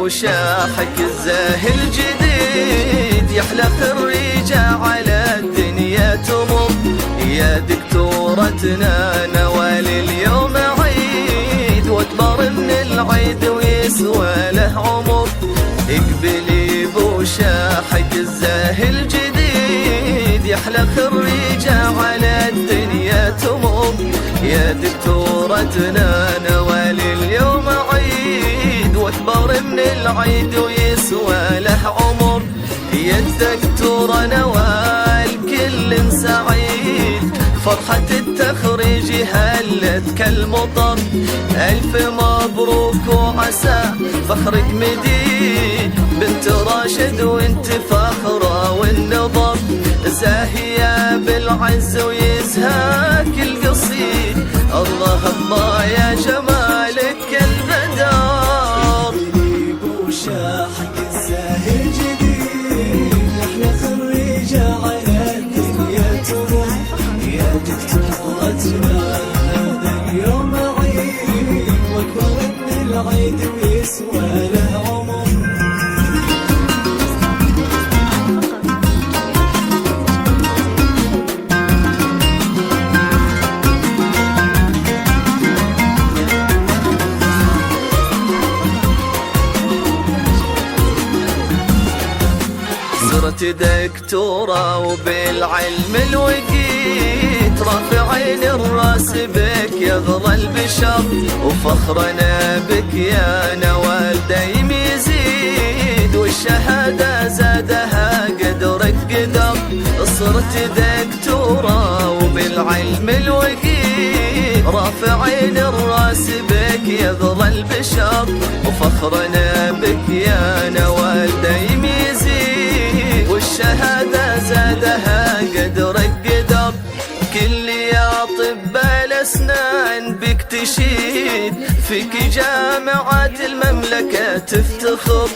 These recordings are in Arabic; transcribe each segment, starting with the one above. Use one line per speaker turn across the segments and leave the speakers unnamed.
بوشاحك الزاهي الجديد، يحلى خريجة على الدنيا تمر. يا دكتورتنا نوال اليوم عيد، واكبر من العيد ويسوى له عمر. اقبلي بوشاحك الزاهي الجديد، يحلى خريجة على الدنيا تمر. يا دكتورتنا نوال اليوم عيد، واكبر من العيد ويسوى له عمر. يا الدكتورة نوال كل سعيد، فرحة التخريج هلت كالمطر. ألف مبروك وعسى فخرك مديد، بنت راشد وانت فخرة والنظر. زاهية بالعز ويزهاك القصيد، الله الله يا جمالك البدار.
بوشاحك الزاهي الجديد، احلى خريجة على الدنيا تمر. يا دكتورتنا هذا اليوم عيد، واكبر من العيد ويسوى له عمر.
صرت دكتورة وبالعلم الوقيت، رافعين الراس بك يغرى البشر. وفخرنا بك يا نوال دايم يزيد، والشهادة زادها قدرك قدر. صرت دكتورة وبالعلم الوقيت، رافعين الراس بك يغرى البشر. وفخرنا بك يا نوال دايم يزيد، والشهادة زادها قدرك قدر. كل يا طب الأسنان بك تشيد، فيك جامعات المملكة تفتخر.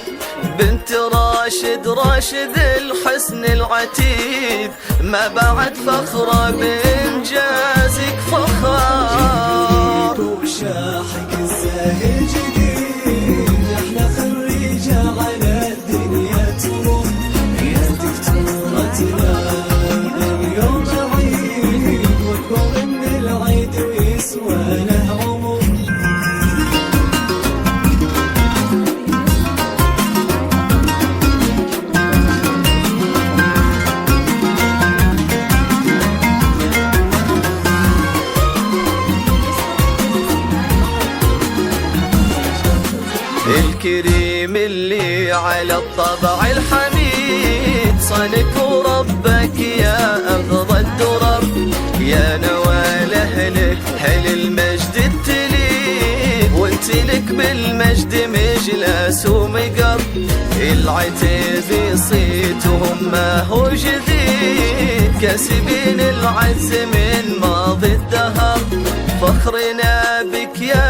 بنت راشد راشد الحسن العتيد، ما بعد فخرة بإنجازك فخار.
بوشاحك الزاهي الجديد، احلى خريجة على الدنيا تمر. يا دكتورتنا اليوم عيد، واكبر من العيد ويسوى له عمر.
الكريم اللي على الطبع الحميد، صانك وربك يا أفضل الدرر. يا نوال أهلك هل المجد التليد، وانت لك بالمجد مجلس ومقر. العتيب صيتهم ما هو جديد، كاسبين العز من ماضي الدهر. فخرنا بك يا